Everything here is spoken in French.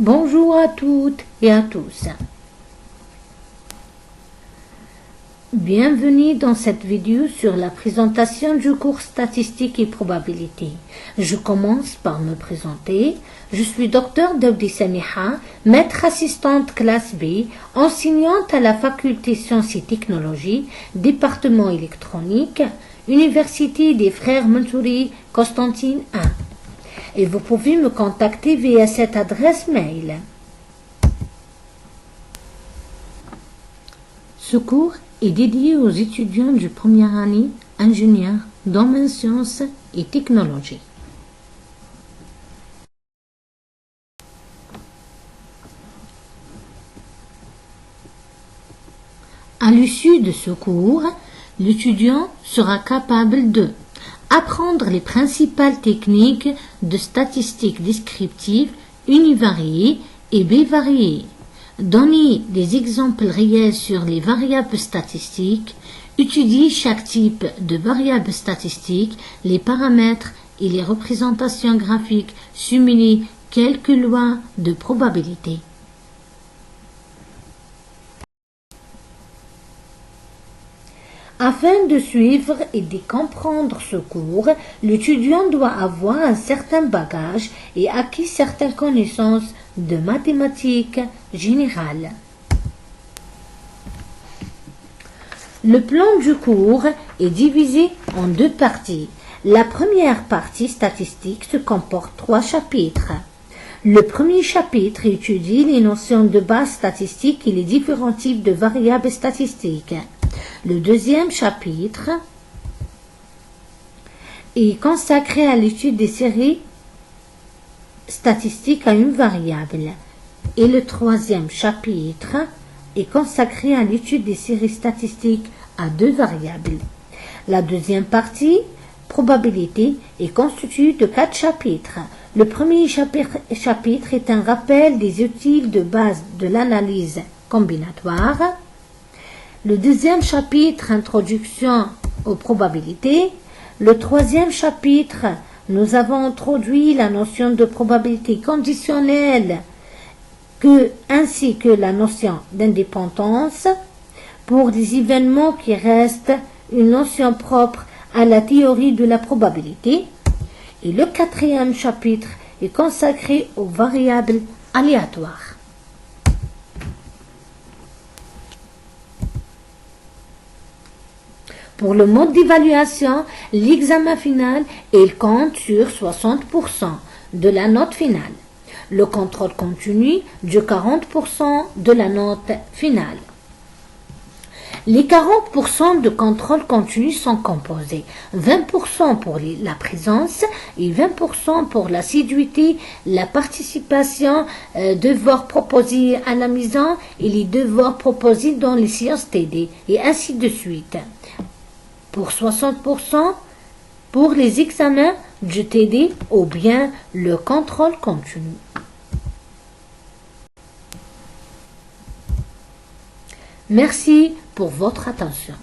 Bonjour à toutes et à tous. Bienvenue dans cette vidéo sur la présentation du cours Statistique et Probabilité. Je commence par me présenter. Je suis Dr Daoudi Samiha, maître assistante classe B, enseignante à la faculté Sciences et Technologies, département électronique, Université des Frères Mansouri, Constantine 1. Et vous pouvez me contacter via cette adresse mail. Ce cours est dédié aux étudiants de première année ingénieurs domaine sciences et technologies. À l'issue de ce cours, l'étudiant sera capable de apprendre les principales techniques de statistiques descriptives univariées et bivariées, donner des exemples réels sur les variables statistiques, étudier chaque type de variables statistiques, les paramètres et les représentations graphiques, simuler quelques lois de probabilité. Afin de suivre et de comprendre ce cours, l'étudiant doit avoir un certain bagage et acquis certaines connaissances de mathématiques générales. Le plan du cours est divisé en deux parties. La première partie statistique se comporte 3 chapitres. Le premier chapitre étudie les notions de base statistique et les différents types de variables statistiques. Le deuxième chapitre est consacré à l'étude des séries statistiques à une variable. Et le troisième chapitre est consacré à l'étude des séries statistiques à 2 variables. La deuxième partie, probabilité, est constituée de 4 chapitres. Le premier chapitre est un rappel des outils de base de l'analyse combinatoire. Le deuxième chapitre, introduction aux probabilités. Le troisième chapitre, nous avons introduit la notion de probabilité conditionnelle ainsi que la notion d'indépendance pour des événements qui restent une notion propre à la théorie de la probabilité. Et le quatrième chapitre est consacré aux variables aléatoires. Pour le mode d'évaluation, l'examen final, il compte sur 60% de la note finale. Le contrôle continu de 40% de la note finale. Les 40% de contrôle continu sont composés 20% pour la présence et 20% pour l'assiduité, la participation, devoirs proposés à la maison et les devoirs proposés dans les séances TD et ainsi de suite. Pour 60% pour les examens du TD ou bien le contrôle continu. Merci pour votre attention.